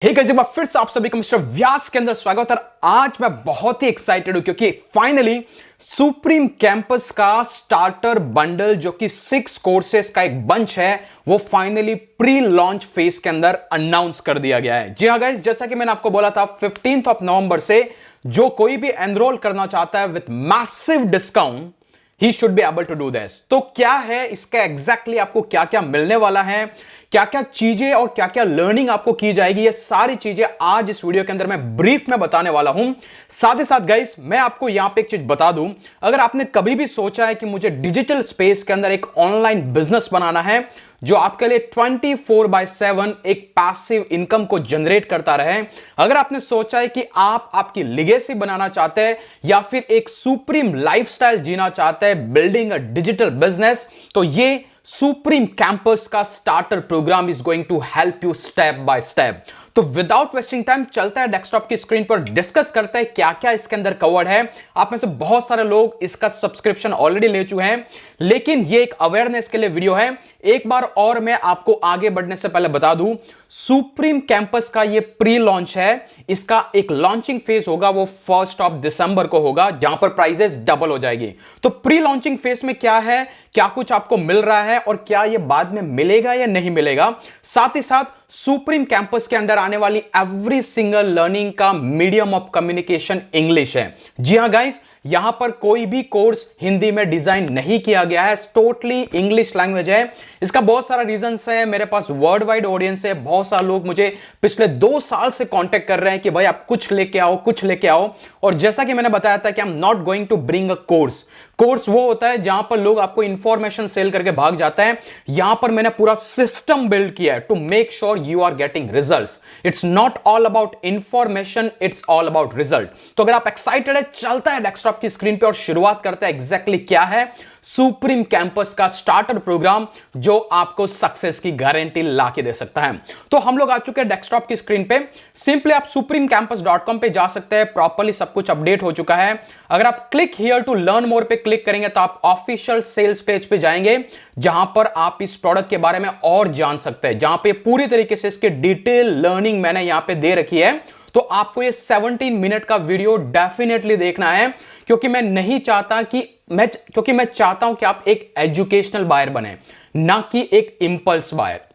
Hey guys, एक बार फिर से आप सभी को मिस्टर व्यास के अंदर स्वागत है। आज मैं बहुत ही एक्साइटेड हूं क्योंकि फाइनली सुप्रीम कैंपस का स्टार्टर बंडल जो कि 6 कोर्सेस का एक बंच है वो फाइनली प्री लॉन्च फेज के अंदर अनाउंस कर दिया गया है। जी हां गाइस, जैसा कि मैंने आपको बोला था 15 नवंबर से जो कोई भी एनरोल करना चाहता है with massive discount he should be able to do this. तो क्या है इसका एग्जैक्टली आपको क्या क्या मिलने वाला है, क्या क्या चीजें और क्या क्या लर्निंग आपको की जाएगी, ये सारी चीजें आज इस वीडियो के अंदर मैं ब्रीफ में बताने वाला हूं। साथ ही साथ गाइस मैं आपको यहां पे एक चीज बता दूं, अगर आपने कभी भी सोचा है कि मुझे डिजिटल स्पेस के अंदर एक ऑनलाइन बिजनेस बनाना है जो आपके लिए 24/7 एक पैसिव इनकम को जनरेट करता रहे, अगर आपने सोचा है कि आप आपकी लेगेसी बनाना चाहते हैं या फिर एक सुप्रीम लाइफस्टाइल जीना चाहते हैं बिल्डिंग अ डिजिटल बिजनेस, तो ये सुप्रीम कैंपस का starter program is going to help you step by step. तो विदाउट वेस्टिंग टाइम चलता है डेस्कटॉप की स्क्रीन पर, डिस्कस करते हैं क्या क्या इसके अंदर कवर्ड है। आप में से बहुत सारे लोग इसका सब्सक्रिप्शन ऑलरेडी ले चुके हैं, लेकिन ये एक अवेयरनेस के लिए वीडियो है। एक बार और मैं आपको आगे बढ़ने से पहले बता दूं, सुप्रीम कैंपस का ये प्री लॉन्च है, इसका एक लॉन्चिंग फेज होगा वो 1 दिसंबर को होगा जहां पर प्राइजेस डबल हो जाएगी। तो प्री लॉन्चिंग फेज में क्या है, क्या कुछ आपको मिल रहा है और क्या ये बाद में मिलेगा या नहीं मिलेगा, साथ ही साथ सुप्रीम कैंपस के अंदर आने वाली एवरी सिंगल लर्निंग का मीडियम ऑफ कम्युनिकेशन इंग्लिश है। जी हां गाइस, यहां पर कोई भी कोर्स हिंदी में डिजाइन नहीं किया गया है, टोटली इंग्लिश लैंग्वेज है। इसका बहुत सारा रीजंस है, मेरे पास वर्ल्ड वाइड ऑडियंस है, बहुत सारे लोग मुझे पिछले 2 साल से कांटेक्ट कर रहे हैं कि भाई आप कुछ लेके आओ, कुछ लेके आओ। और जैसा कि मैंने बताया था कि I am not going to bring a course. Course वो होता है जहां पर लोग आपको इंफॉर्मेशन सेल करके भाग जाता है। यहां पर मैंने पूरा सिस्टम बिल्ड किया है to make sure you are getting results. It's not all about information, it's all about result. तो अगर आप एक्साइटेड है, चलता है डेस्कटॉप की स्क्रीन पे और शुरुआत करते हैं एग्जैक्टली क्या है सुप्रीम कैंपस का स्टार्टर प्रोग्राम जो आपको सक्सेस की गारंटी ला के दे सकता है। तो हम लोग आ चुके हैं डेस्कटॉप की स्क्रीन पे। सिंपली आप supremecampus.com पे जा सकते हैं, प्रॉपर्ली सब कुछ अपडेट हो चुका है। अगर आप click here to learn more पे क्लिक करेंगे तो आप ऑफिशियल सेल्स पेज पे जाएंगे जहां पर आप इस प्रोडक्ट के बारे में और जान सकते हैं, जहां पे पूरी तरीके से इसके डिटेल लर्निंग मैंने यहां पे दे रखी है। तो आपको ये 17 मिनट का वीडियो डेफिनेटली देखना है क्योंकि मैं चाहता हूं कि आप एक एजुकेशनल बायर बने, ना कि एक इंपल्स बायर।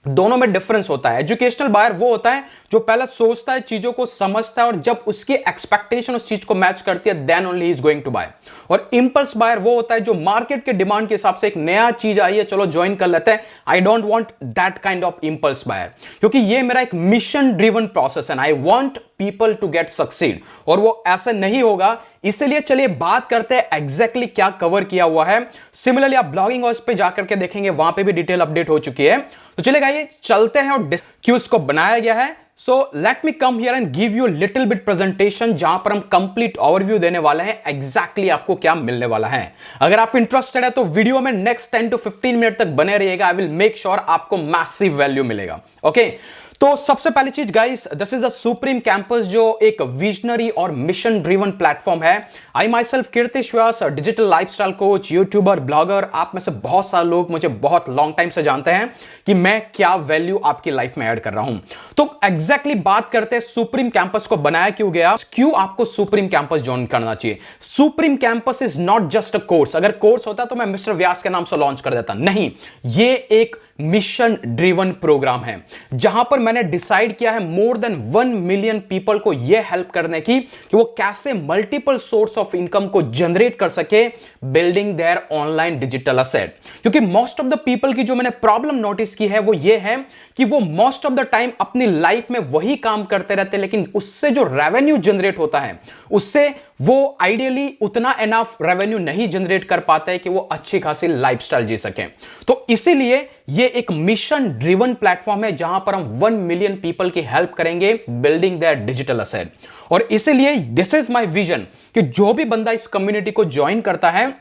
दोनों में डिफरेंस होता है। एजुकेशनल बायर वो होता है जो पहले सोचता है, चीजों को समझता है और जब उसकी एक्सपेक्टेशन उस चीज को मैच करती है then only he is going to buy. और इंपल्स बायर वो होता है जो मार्केट के डिमांड के हिसाब से एक नया चीज आई है, चलो ज्वाइन कर लेते हैं। I don't want that kind of impulse buyer, क्योंकि ये मेरा एक मिशन ड्रिवन प्रोसेस है। I want people to get succeed, और वो ऐसा नहीं होगा। इसलिए चलिए बात करते हैं एग्जैक्टली क्या कवर किया हुआ है। सिमिलरली आप ब्लॉगिंग हाउस पे जाकर के देखेंगे, वहां पे भी डिटेल अपडेट हो चुकी है। तो चलेगा ये चलते हैं और क्यों इसको बनाया गया है। So let me come here and give you little bit presentation जहां पर हम कंप्लीट ओवरव्यू देने वाले हैं एग्जैक्टली आपको क्या मिलने वाला है। अगर आप इंटरेस्टेड है तो वीडियो में नेक्स्ट 10 to 15 मिनट तक बने रहिएगा। आई विल मेक श्योर आपको मैसिव वैल्यू मिलेगा। ओके तो सबसे पहली चीज guys, this is a supreme campus जो एक विजनरी और मिशन ड्रिवन प्लेटफॉर्म है। I myself Kirtish Vyas, digital lifestyle coach, YouTuber, blogger. आप में से बहुत सारे लोग मुझे बहुत लॉन्ग टाइम से जानते हैं कि मैं क्या वैल्यू आपकी लाइफ में ऐड कर रहा हूं। तो एग्जैक्टली बात करते हैं सुप्रीम कैंपस को बनाया क्यों गया, क्यों आपको सुप्रीम कैंपस ज्वाइन करना चाहिए। Supreme campus is not just a course. अगर कोर्स होता तो मैं मिस्टर व्यास के नाम से लॉन्च कर देता, नहीं, ये एक मिशन ड्रिवन प्रोग्राम है जहां पर मैंने डिसाइड किया है मोर देन 1 मिलियन पीपल को यह हेल्प करने की कि वो कैसे मल्टीपल सोर्स ऑफ इनकम को जनरेट कर सके building their online digital asset. क्योंकि मोस्ट ऑफ द पीपल की जो मैंने प्रॉब्लम नोटिस की है वो ये है कि वो मोस्ट ऑफ द टाइम अपनी लाइफ में वही काम करते रहते हैं, लेकिन उससे जो रेवेन्यू जनरेट होता है उससे वो आइडियली उतना एनफ रेवेन्यू नहीं जनरेट कर पाता है कि वो अच्छी खासी लाइफस्टाइल जी सकें। तो इसीलिए ये एक मिशन ड्रिवन प्लेटफॉर्म है जहां पर हम 1 मिलियन पीपल की हेल्प करेंगे बिल्डिंग देयर डिजिटल असेट। और इसीलिए दिस इज माय विजन कि जो भी बंदा इस कम्युनिटी को ज्वाइन करता है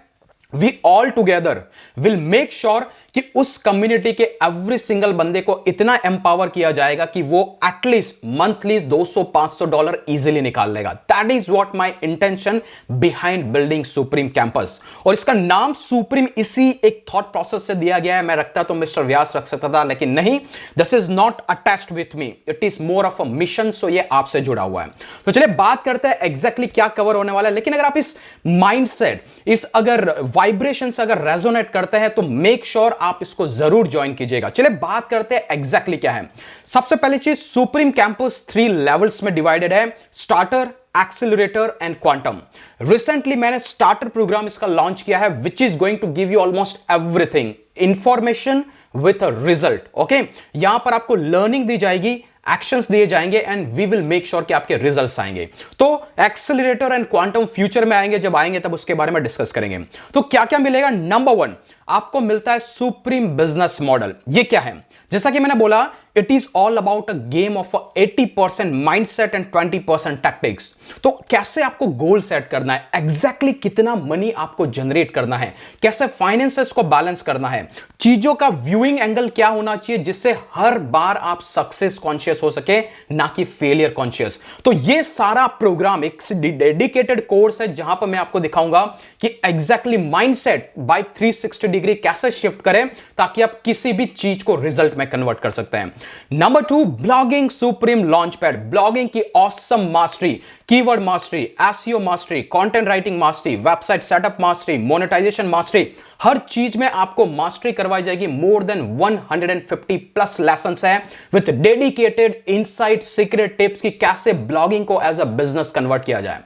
we all together will make sure कि उस कम्युनिटी के एवरी सिंगल बंदे को इतना एम्पावर किया जाएगा कि वो एटलीस्ट मंथली $200-500 इजीली निकाल लेगा। That is what my intention behind building supreme campus. और इसका नाम सुप्रीम इसी एक थॉट प्रोसेस से दिया गया है। मैं रखता तो मिस्टर व्यास रख सकता था, लेकिन नहीं, this is not attached with me, it is more of a mission. So ये आपसे जुड़ा हुआ है। तो चलिए बात करते हैं एग्जैक्टली क्या कवर होने वाला है। लेकिन अगर आप इस माइंडसेट, इस अगर वाइब्रेशन से अगर रेजोनेट करते हैं तो मेक श्योर आप इसको जरूर ज्वाइन कीजिएगा। चलिए बात करते हैं एग्जैक्टली क्या है। सबसे पहली चीज, सुप्रीम कैंपस 3 लेवल्स में डिवाइडेड है, starter, accelerator and quantum. Recently मैंने स्टार्टर प्रोग्राम इसका लॉन्च किया है, which is going to give you almost everything, information with a result. Okay, यहां पर आपको लर्निंग दी जाएगी, एक्शंस दिए जाएंगे and we will make sure कि आपके रिजल्ट्स आएंगे। तो एक्सेलरेटर एंड क्वांटम फ्यूचर में आएंगे, जब आएंगे तब उसके बारे में डिस्कस करेंगे। तो क्या क्या मिलेगा? नंबर 1, आपको मिलता है सुप्रीम बिजनेस मॉडल। ये क्या है? जैसा कि मैंने बोला, it is all about a game of 80% mindset and 20% tactics. तो कैसे आपको गोल सेट करना है, एग्जैक्टली कितना मनी आपको जनरेट करना है, कैसे फाइनेंसेस को बैलेंस करना है, चीजों का व्यूइंग एंगल क्या होना चाहिए जिससे हर बार आप सक्सेस कॉन्शियस हो सके, ना कि फेलियर कॉन्शियस। तो ये सारा प्रोग्राम एक डेडिकेटेड कोर्स है जहां पर मैं आपको दिखाऊंगा कि एग्जैक्टली माइंडसेट बाय 360 डिग्री कैसे शिफ्ट करें ताकि आप किसी भी चीज को रिजल्ट में कन्वर्ट कर सकते हैं। Number 2, blogging supreme launch pad. Blogging की awesome mastery, keyword mastery, SEO mastery, content writing mastery, website setup mastery, monetization mastery, हर चीज में आपको मास्टरी करवाई जाएगी। मोर देन 150 प्लस लेसन्स है with dedicated insight, secret tips कि कैसे ब्लॉगिंग को एज अ बिजनेस कन्वर्ट किया जाए।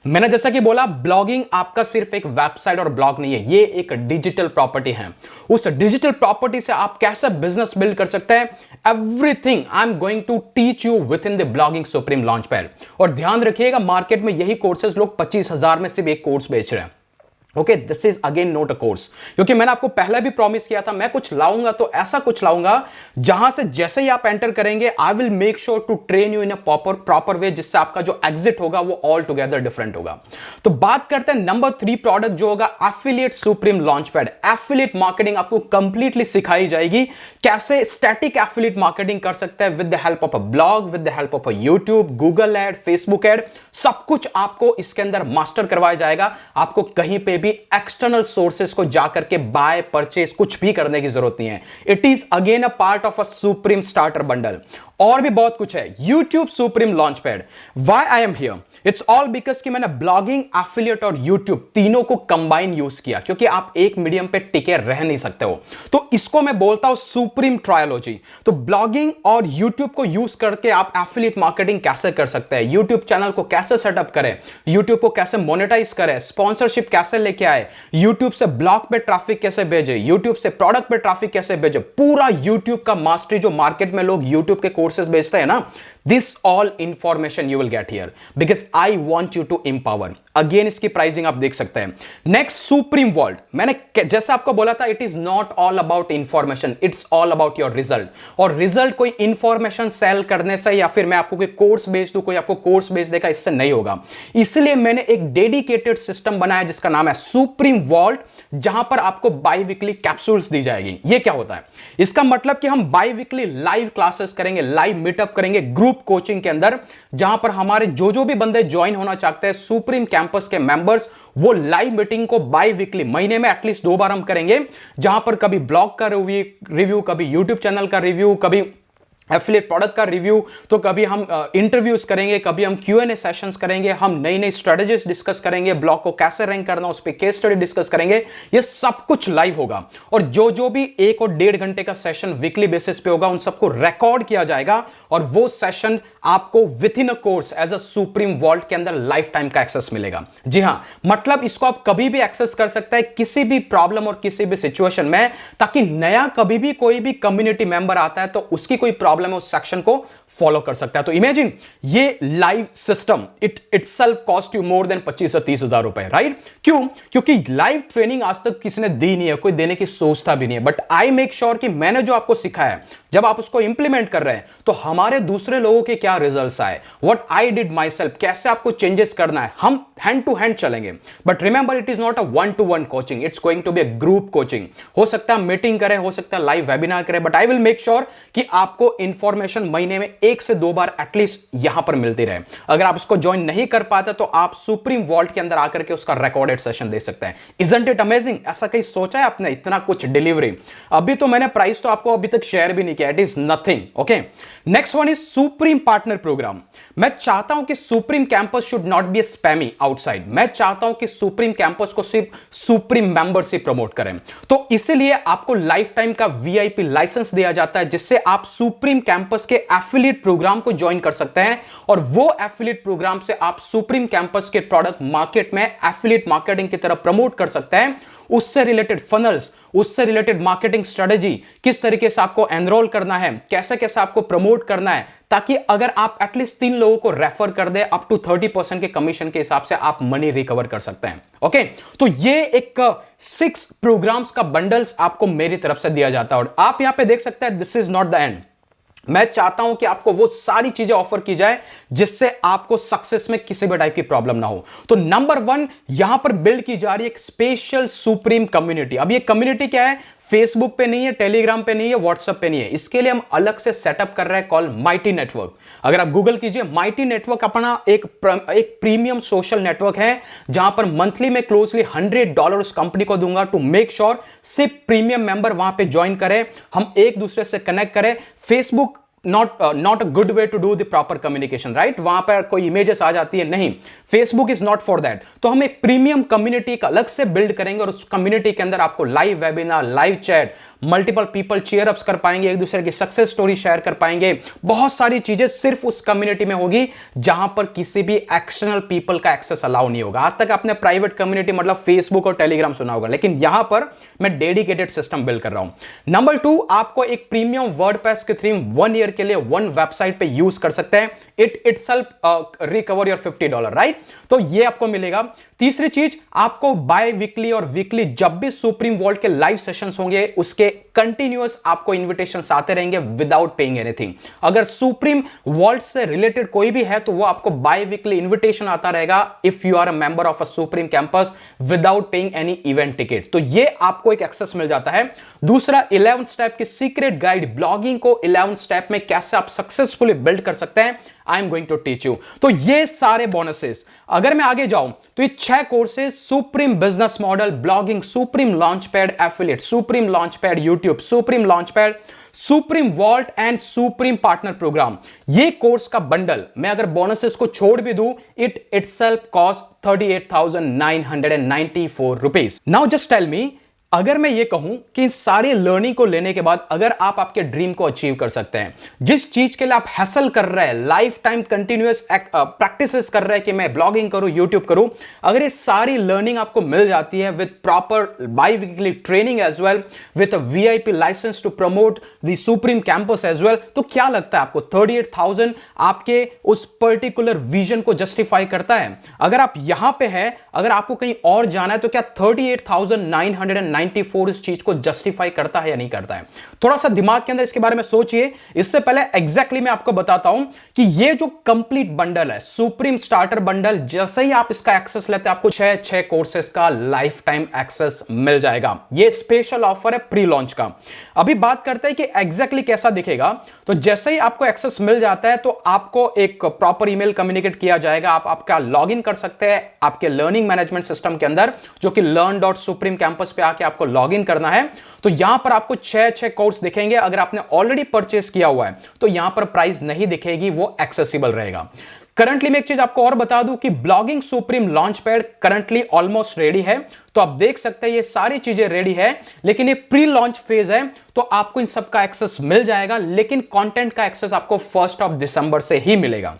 मैंने जैसा कि बोला, ब्लॉगिंग आपका सिर्फ एक वेबसाइट और ब्लॉग नहीं है, ये एक डिजिटल प्रॉपर्टी है। उस डिजिटल प्रॉपर्टी से आप कैसे बिजनेस बिल्ड कर सकते हैं, everything I am going to teach you within the blogging supreme launch pad. और ध्यान रखिएगा, मार्केट में यही कोर्सेज लोग 25,000 में सिर्फ एक कोर्स बेच रहे हैं। Okay, this is again not a course, क्योंकि मैंने आपको पहले भी प्रॉमिस किया था मैं कुछ लाऊंगा तो ऐसा कुछ लाऊंगा जहां से जैसे ही आप एंटर करेंगे I will make sure to train you in a proper way, जिससे आपका जो एग्जिट होगा वो ऑल टुगेदर डिफरेंट होगा। तो बात करते हैं नंबर 3 प्रोडक्ट जो होगा affiliate supreme launch pad. Affiliate marketing आपको कंप्लीटली सिखाई जाएगी, कैसे स्टैटिक एफिलिएट मार्केटिंग कर सकते हैं with the help of a blog, with the help of a YouTube, Google ad, Facebook ad, सब कुछ आपको इसके अंदर मास्टर करवाया जाएगा। आपको कहीं पे भी एक्सटर्नल सोर्सेस को जाकर के बाय परचेस कुछ भी करने की जरूरत नहीं है। It is again a part of a supreme starter bundle. और भी बहुत कुछ है। YouTube supreme launch pad, why I am here, it's all because कि मैंने ब्लॉगिंग, एफिलिएट और YouTube तीनों को कंबाइन यूज किया, क्योंकि आप एक मीडियम पे टिके रह नहीं सकते हो। तो इसको मैं बोलता हूं सुप्रीम ट्रायोलॉजी। तो ब्लॉगिंग और YouTube को यूज करके आप एफिलिएट मार्केटिंग कैसे कर सकते हैं, YouTube चैनल को कैसे सेटअप करें, YouTube को कैसे मोनेटाइज करें, स्पॉन्सरशिप कैसे लेके आए, YouTube से ब्लॉग पे ट्रैफिक कैसे भेजे, YouTube से प्रोडक्ट पे ट्रैफिक कैसे भेजे, पूरा YouTube का मास्टरी जो मार्केट में लोग YouTube के कोर्सेज बेचते हैं ना, this all information you will get here because I want you to empower. Again इसकी प्राइसिंग आप देख सकते हैं। नेक्स्ट सुप्रीम वर्ल्ड, मैंने जैसा आपको बोला था, it is not all about information, it's all about your result. और रिजल्ट कोई इंफॉर्मेशन सेल करने से या फिर मैं आपको कोई कोर्स बेच दूं, कोई आपको कोर्स बेच देगा, इससे नहीं होगा। इसलिए मैंने एक डेडिकेटेड सिस्टम बनाया जिसका नाम है सुप्रीम वर्ल्ड, जहां पर आपको बाई वीकली कैप्सूल्स दी जाएगी। ये क्या होता है? इसका मतलब कि हम बाई वीकली लाइव क्लासेस करेंगे, लाइव मीटअप करेंगे ग्रुप कोचिंग के अंदर, जहां पर हमारे जो भी बंदे ज्वाइन होना चाहते हैं सुप्रीम कैंपस के मेंबर्स, वो लाइव मीटिंग को बाई वीकली महीने में एटलीस्ट 2 बार हम करेंगे, जहां पर कभी ब्लॉग का रिव्यू, कभी यूट्यूब चैनल का रिव्यू, कभी एफिलिएट प्रोडक्ट का रिव्यू, तो कभी हम इंटरव्यूज करेंगे, कभी हम Q&A सेशंस करेंगे, हम नई नई स्ट्रेटजीज डिस्कस करेंगे, ब्लॉग को कैसे रैंक करना उस पर केस स्टडी डिस्कस करेंगे। ये सब कुछ लाइव होगा और जो भी 1 और 1.5 घंटे का सेशन वीकली बेसिस पे होगा, उन सबको रिकॉर्ड किया जाएगा और वो सेशन आपको within a course as a supreme vault के अंदर लाइफ टाइम का एक्सेस मिलेगा। जी हां, मतलब इसको आप कभी भी एक्सेस कर सकते हैं, किसी भी प्रॉब्लम और किसी भी सिचुएशन में, ताकि नया कभी भी कोई भी कम्युनिटी मेंबर आता है तो उसकी कोई प्रॉब्लम प्रॉब्लम है उस सेक्शन को फॉलो कर सकता है। तो इमेजिन ये live system it itself cost you more than 25 से 30 हजार रुपए, राइट? क्यों? क्योंकि लाइव ट्रेनिंग आज तक किसी ने दी नहीं है, कोई देने की सोचता भी नहीं है। बट आई मेक श्योर कि मैंने जो आपको सिखाया है, जब आप उसको इंप्लीमेंट कर रहे हैं तो हमारे दूसरे लोगों के क्या रिजल्ट्स आए, what I did myself, कैसे आपको चेंजेस करना है, हम हैंड टू हैंड चलेंगे। But remember it is not a 1-to-1 coaching, it's going to be a group coaching. हो सकता है मीटिंग करें, हो सकता है लाइव वेबिनार करें, but I will make sure कि आपको इंफॉर्मेशन महीने में 1 से 2 बार एटलीस्ट यहां पर मिलती रहे। अगर आप उसको ज्वाइन नहीं कर पाते तो आप सुप्रीम वॉल्ट के अंदर आकर के उसका रिकॉर्डेड सेशन दे सकते हैं। Isn't it amazing? ऐसा कहीं सोचा है आपने? इतना कुछ डिलीवरी। अभी तो मैंने प्राइस तो आपको अभी तक शेयर भी नहीं किया, it is nothing. Okay, next one is supreme partner program. मैं चाहता हूं कि supreme campus should not be spammy outside. मैं चाहता हूं कि सुप्रीम कैंपस को सिर्फ सुप्रीम मेंबरशिप प्रमोट करें। तो इसीलिए आपको लाइफ टाइम का वीआईपी लाइसेंस दिया जाता है, जिससे आप सुप्रीम कैंपस के एफिलिएट प्रोग्राम को ज्वाइन कर सकते हैं। और वो एफिलिएट प्रोग्राम से आप सुप्रीम कैंपस के प्रोडक्ट मार्केट में एफिलिएट मार्केटिंग की तरफ प्रमोट कर सकते हैं। उससे रिलेटेड फनल्स, उससे रिलेटेड मार्केटिंग स्ट्रेटेजी, किस तरीके से आपको एनरोल करना है, कैसे कैसे आपको प्रमोट करना है, ताकि अगर आप एटलीस्ट 3 लोगों को रेफर कर दे अप टू 30% के कमीशन के हिसाब से आप मनी रिकवर कर सकते हैं। ओके, तो ये एक 6 प्रोग्राम्स का बंडल्स आपको मेरी तरफ से दिया जाता है। और आप यहां पे देख सकते हैं, this is not the end. मैं चाहता हूं कि आपको वो सारी चीजें ऑफर की जाए जिससे आपको सक्सेस में किसी भी टाइप की प्रॉब्लम ना हो। तो नंबर 1 यहां पर बिल्ड की जा रही है एक स्पेशल सुप्रीम कम्युनिटी। अब ये कम्युनिटी क्या है? फेसबुक पे नहीं है, टेलीग्राम पे नहीं है, व्हाट्सएप पे नहीं है। इसके लिए हम अलग से सेटअप कर रहे हैं, कॉल माइटी नेटवर्क। अगर आप गूगल कीजिए, माइटी नेटवर्क अपना एक प्रीमियम सोशल नेटवर्क है, जहां पर मंथली में क्लोजली $100 उस कंपनी को दूंगा टू मेक श्योर सिर्फ प्रीमियम मेंबर वहां पे ज्वाइन करें, हम एक दूसरे से कनेक्ट करें। Facebook not a good way to do the proper communication, right? वहां पर कोई इमेजेस आ जाती है, नहीं, Facebook is not for that. तो हम एक प्रीमियम कम्युनिटी का अलग से बिल्ड करेंगे और उस कम्युनिटी के अंदर आपको live webinar, live chat, multiple people cheer ups कर पाएंगे, एक दूसरे की सक्सेस स्टोरी शेयर कर पाएंगे। बहुत सारी चीजें सिर्फ उस कम्युनिटी में होगी जहां पर किसी भी एक्सटर्नल पीपल का एक्सेस अलाउ नहीं होगा। आज तक आपने प्राइवेट कम्युनिटी मतलब फेसबुक और टेलीग्राम सुना होगा, लेकिन यहां पर मैं डेडिकेटेड सिस्टम बिल्ड कर रहा हूं। नंबर 2, आपको एक प्रीमियम वर्डप्रेस के थीम 1 ईयर के लिए 1 वेबसाइट पे यूज कर सकते हैं। It itself recover your $50, right? तो ये आपको मिलेगा। तीसरी चीज, आपको बाय वीकली और वीकली जब भी सुप्रीम वॉल्ट के लाइव सेशंस होंगे, उसके कंटिन्यूअस आपको इन्विटेशंस आते रहेंगे विदाउट पेइंग एनीथिंग। अगर सुप्रीम वॉल्ट से रिलेटेड कोई भी है तो वो आपको बाय वीकली इन्विटेशन आता रहेगा if you are a member of a supreme campus without paying any event ticket. तो ये आपको एक एक्सेस मिल जाता है। दूसरा, 11 स्टेप की सीक्रेट गाइड, ब्लॉगिंग को 11 स्टेप में कैसे आप सक्सेसफुली बिल्ड कर सकते हैं, I am going to teach you. तो ये सारे बोनसेस, अगर मैं आगे जाऊं तो ये 6 courses, supreme business model, blogging, supreme launch pad affiliate, supreme launch pad YouTube, supreme launch pad, supreme vault and supreme partner program, ये कोर्स का बंडल मैं अगर बोनसेस को छोड़ भी दूं, it itself cost ₹38,994। Now just tell me, अगर मैं ये कहूं कि सारी लर्निंग को लेने के बाद अगर आप आपके ड्रीम को अचीव कर सकते हैं, जिस चीज के लिए आप हैसल कर रहे हैं, लाइफ टाइम कंटिन्यूअस प्रैक्टिसेस कर रहे हैं कि मैं ब्लॉगिंग करूं, यूट्यूब करूं, अगर ये सारी लर्निंग आपको मिल जाती है with proper biweekly training as well, with a VIP license to promote the supreme campus as well, तो क्या लगता है आपको 38,000 आपके उस पर्टिकुलर विजन को जस्टिफाई करता है? अगर आप यहां पे हैं, अगर आपको कहीं और जाना है, तो क्या 38,994 इस चीज को जस्टिफाई करता है या नहीं करता है? थोड़ा सा दिमाग के अंदर इसके बारे में सोचिए। इससे पहले एग्जैक्टली मैं आपको बताता हूं कि ये जो कंप्लीट बंडल है, सुप्रीम स्टार्टर बंडल, जैसे ही आप इसका एक्सेस लेते हैं, आपको 6 कोर्सेस का लाइफ टाइम एक्सेस मिल जाएगा। ये स्पेशल ऑफर है प्री लॉन्च का। अभी बात करते हैं कि एग्जैक्टली कैसा दिखेगा। तो जैसे ही आपको एक्सेस मिल जाता है तो आपको एक प्रॉपर ईमेल कम्युनिकेट किया जाएगा। आप आपका लॉग इन कर सकते हैं आपके लर्निंग मैनेजमेंट सिस्टम के अंदर, जो कि learn.supreme-campus पे आके आपको लॉग इन करना है। तो यहां पर आपको 6 कोर्स दिखेंगे। अगर आपने ऑलरेडी परचेस किया हुआ है तो यहां पर प्राइस नहीं दिखेगी, वो एक्सेसिबल रहेगा। करंटली मैं एक चीज आपको और बता दूं कि blogging supreme launch pad currently almost ready है। तो आप देख सकते हैं ये सारी चीजें रेडी है, लेकिन ये प्री लॉन्च फेज है, तो आपको इन सब का एक्सेस मिल जाएगा, लेकिन कंटेंट का एक्सेस आपको 1 दिसंबर से ही मिलेगा।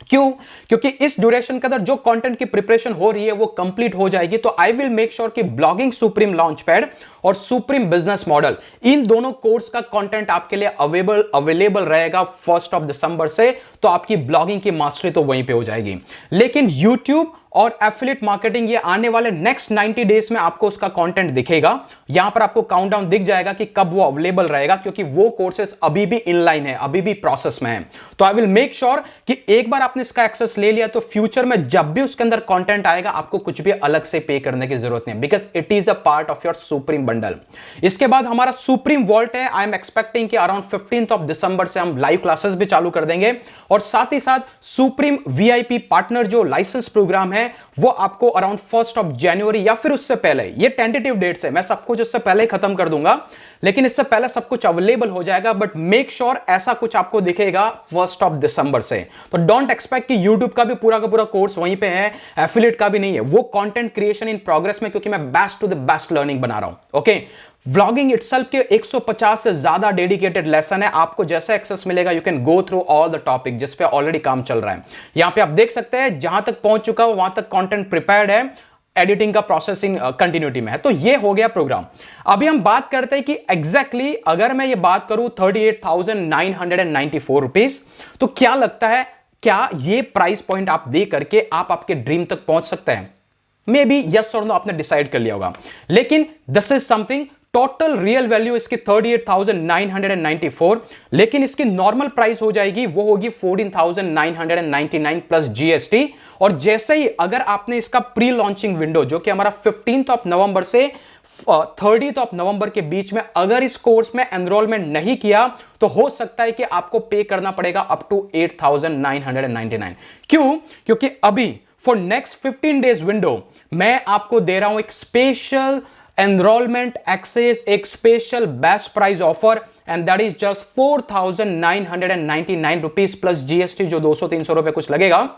क्यों? क्योंकि इस ड्यूरेशन के अंदर जो कंटेंट की प्रिपरेशन हो रही है वो कंप्लीट हो जाएगी। तो आई विल मेक श्योर कि ब्लॉगिंग सुप्रीम लॉन्च पैड और सुप्रीम बिजनेस मॉडल, इन दोनों कोर्स का कंटेंट आपके लिए अवेलेबल रहेगा 1 दिसंबर से। तो आपकी ब्लॉगिंग की मास्टरी तो वहीं पे हो जाएगी। लेकिन यूट्यूब और एफिलिएट मार्केटिंग, ये आने वाले नेक्स्ट 90 डेज में आपको उसका कंटेंट दिखेगा। यहां पर आपको काउंटडाउन दिख जाएगा कि कब वो अवेलेबल रहेगा, क्योंकि वो कोर्सेस अभी भी इनलाइन है, अभी भी प्रोसेस में है। तो आई विल मेक श्योर कि एक बार आपने इसका एक्सेस ले लिया तो फ्यूचर में जब भी उसके अंदर कंटेंट आएगा आपको कुछ भी अलग से पे करने की जरूरत नहीं, because it is a part of your supreme bundle. इसके बाद हमारा सुप्रीम वॉल्ट है। आई एम एक्सपेक्टिंग कि अराउंड 15 दिसंबर से हम लाइव क्लासेस भी चालू कर देंगे, और साथ ही साथ सुप्रीम वीआईपी पार्टनर जो लाइसेंस प्रोग्राम है वो आपको अराउंड 1 जनवरी या फिर उससे पहले, ये टेंटेटिव डेट्स है, मैं सब कुछ इससे पहले ही खत्म कर दूंगा, लेकिन इससे पहले सब कुछ अवेलेबल हो जाएगा। बट मेक श्योर ऐसा कुछ आपको दिखेगा 1 दिसंबर से। तो डोंट एक्सपेक्ट कि यूट्यूब का भी पूरा का पूरा कोर्स वहीं पे है, एफिलिएट का भी नहीं है, वो कंटेंट क्रिएशन इन प्रोग्रेस में, क्योंकि मैं best to the best learning बना रहा हूं। ओके, व्लॉगिंग इटसेल्फ के 150 से ज्यादा डेडिकेटेड लेसन है। आपको जैसा एक्सेस मिलेगा you can go through all the topic जिस पे ऑलरेडी काम चल रहा है। यहां पे आप देख सकते हैं जहां तक पहुंच चुका हूं वहां तक कंटेंट प्रिपेयर्ड है, एडिटिंग का प्रोसेस इन कंटिन्यूटी में है। तो ये हो गया प्रोग्राम। अभी हम बात करते हैं कि एग्जैक्टली अगर मैं ये बात करूं 38,994 रुपीज, तो क्या लगता है, क्या ये प्राइस पॉइंट आप दे करके आप आपके ड्रीम तक पहुंच सकते हैं? मे बी यस और नो आपने डिसाइड कर लिया होगा, लेकिन this is something. Total real value इसकी 38,994, लेकिन इसकी नॉर्मल प्राइस हो जाएगी, वो होगी 14,999 प्लस जीएसटी। और जैसे ही अगर आपने इसका प्री लॉन्चिंग विंडो जो कि हमारा 15 नवंबर से 30 नवंबर के बीच में अगर इस कोर्स में एनरोलमेंट नहीं किया, तो हो सकता है कि आपको पे करना पड़ेगा अप टू 8,999। क्यों? क्योंकि अभी फॉर नेक्स्ट 15 डेज विंडो मैं आपको दे रहा हूं एक स्पेशल एनरोलमेंट एक्सेस, एक special best price offer, and that is just 4,999 rupees plus GST, जो 200-300 रुपए कुछ लगेगा।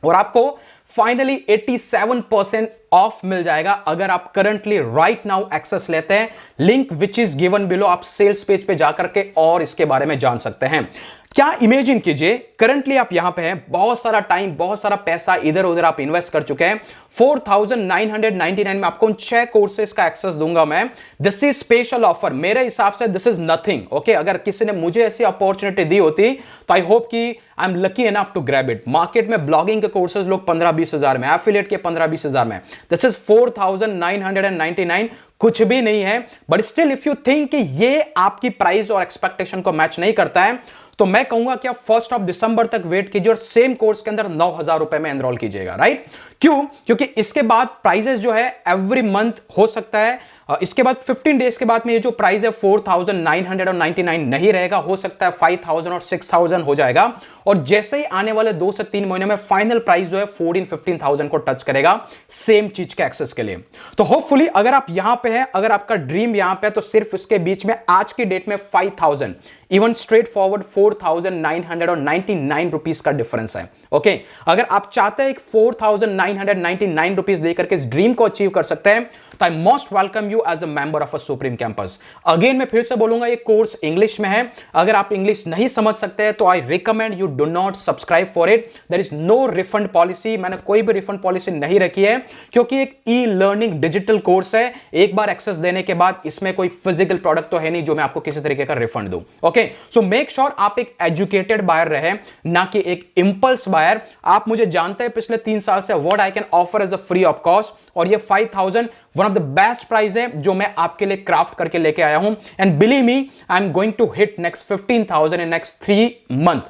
और आपको फाइनली 87% ऑफ मिल जाएगा अगर आप करंटली राइट नाउ एक्सेस लेते हैं। Link which is given below, आप सेल्स पेज पे जाकर के और इसके बारे में जान सकते हैं। क्या इमेजिन कीजिए, करंटली आप यहां पे हैं, बहुत सारा टाइम, बहुत सारा पैसा इधर उधर आप इन्वेस्ट कर चुके हैं। 4,999 में आपको उन 6 कोर्सेज का एक्सेस दूंगा मैं। दिस इज स्पेशल ऑफर, मेरे हिसाब से दिस इज नथिंग। ओके, अगर किसी ने मुझे ऐसी अपॉर्चुनिटी दी होती तो आई होप कि I am lucky enough to grab it. Market में ब्लॉगिंग के कोर्सेज लोग 15-20 हजार में, एफिलिएट के 15-20 हजार में, दिस इज 4,999, कुछ भी नहीं है। But still if you think कि ये आपकी प्राइस और एक्सपेक्टेशन को मैच नहीं करता है, तो मैं कहूंगा कि आप 1 दिसंबर तक वेट कीजिए और सेम कोर्स के अंदर 9,000 रुपए में एनरोल कीजिएगा, राइट? क्यों? क्योंकि इसके बाद प्राइजेस जो है एवरी मंथ हो सकता है, इसके बाद 15 डेज के बाद में ये जो प्राइस है 4,999 नहीं रहेगा, हो सकता है 5,000 और 6,000 हो जाएगा। और जैसे ही आने वाले 2 से 3 महीने में फाइनल प्राइस जो है 14,000-15,000 को टच करेगा सेम चीज के एक्सेस के लिए। तो होपफुली अगर आप यहां पे हैं, अगर आपका ड्रीम यहां पे है, तो सिर्फ उसके बीच में आज की डेट में 5,000, इवन स्ट्रेट फॉरवर्ड 4,999 रुपीज का डिफरेंस है। ओके, अगर आप चाहते हैं 4,999 रुपीज देकर के इस ड्रीम को अचीव कर सकते हैं, तो I most welcome you as a member of a supreme campus. Again मैं फिर से बोलूंगा, ये कोर्स इंग्लिश में है। अगर आप इंग्लिश नहीं समझ सकते हैं तो I recommend you do not subscribe for it. There is no refund policy, मैंने कोई भी रिफंड पॉलिसी नहीं रखी है, क्योंकि एक ई लर्निंग डिजिटल कोर्स है। एक बार एक्सेस देने के बाद इसमें कोई फिजिकल प्रोडक्ट तो है नहीं जो मैं आपको किसी तरीके का रिफंड दूं। ओके, सो मेक श्योर आप एक एजुकेटेड बायर रहे, ना कि एक इंपल्स बायर। आप मुझे जानते हैं पिछले 3 साल से what I can offer as a free of cost, और ये 5,000 one of the best price है जो मैं आपके लिए क्राफ्ट करके लेके आया हूं। And believe me, I am going to hit next 15,000 in next 3 month.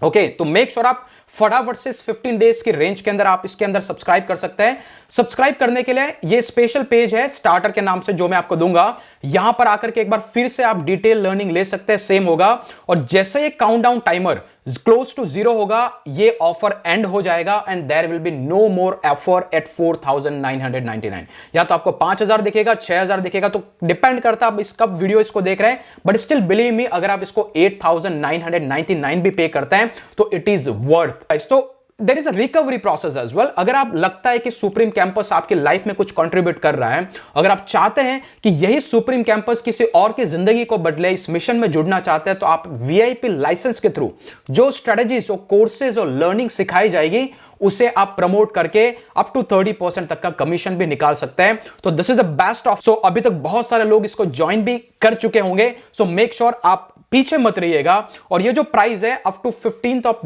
Okay, तो मेक श्योर आप फटाफट से 15 डेज की रेंज के अंदर आप इसके अंदर सब्सक्राइब कर सकते हैं। सब्सक्राइब करने के लिए ये स्पेशल पेज है स्टार्टर के नाम से जो मैं आपको दूंगा, यहां पर आकर के एक बार फिर से आप डिटेल लर्निंग ले सकते हैं, सेम होगा। और जैसे ये काउंटडाउन टाइमर क्लोज टू 0 होगा, ये ऑफर एंड हो जाएगा and there will be no more offer at 4,999। या तो आपको 5,000 दिखेगा, 6,000 दिखेगा, तो डिपेंड करता है आप इस कब वीडियो इसको देख रहे हैं। बट स्टिल बिलीव मी, अगर आप इसको 8,999 भी पे करते हैं तो इट इज वर्थ। तो there is a recovery process as well. अगर आप लगता है कि सुप्रीम कैंपस आपकी लाइफ में कुछ कंट्रीब्यूट कर रहा है, अगर आप चाहते हैं कि यही सुप्रीम कैंपस किसी और की जिंदगी को बदले, इस मिशन में जुड़ना चाहते हैं, तो आप वीआईपी लाइसेंस के थ्रू जो स्ट्रेटजीज और कोर्सेज और लर्निंग सिखाई जाएगी उसे आप प्रमोट करके अप टू 30% तक का कमीशन भी निकाल सकते हैं। तो this is the best of. So अभी तक बहुत सारे लोग इसको ज्वाइन भी कर चुके होंगे, सो मेक श्योर आप पीछे मत रहिएगा। और ये जो प्राइस है up to 15th of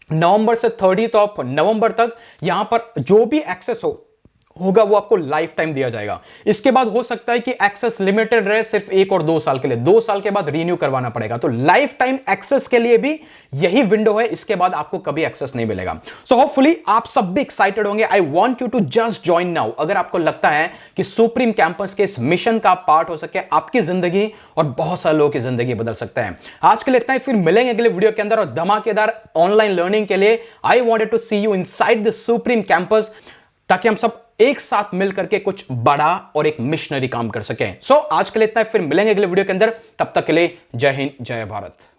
November से 30th ऑफ नवंबर तक, यहां पर जो भी एक्सेस होगा वो आपको लाइफ टाइम दिया जाएगा। इसके बाद हो सकता है कि एक्सेस लिमिटेड रहे सिर्फ 1 और 2 साल के लिए, 2 साल के बाद रीन्यू करवाना पड़ेगा। तो लाइफ टाइम एक्सेस के लिए भी यही विंडो है, इसके बाद आपको कभी एक्सेस नहीं मिलेगा। सो होपफुली आप सब भी एक्साइटेड होंगे। I want you to just join now. अगर आपको लगता है कि सुप्रीम कैंपस के इस मिशन का पार्ट हो सके, आपकी जिंदगी और बहुत सारे लोगों की जिंदगी बदल सकते हैं। आज के लिए इतना ही, फिर मिलेंगे अगले वीडियो के अंदर और धमाकेदार ऑनलाइन लर्निंग के लिए। I wanted to see you inside the supreme campus, ताकि हम सब एक साथ मिल करके कुछ बड़ा और एक मिशनरी काम कर सकें। सो आज के लिए इतना, फिर मिलेंगे अगले वीडियो के अंदर। तब तक के लिए जय हिंद, जय भारत।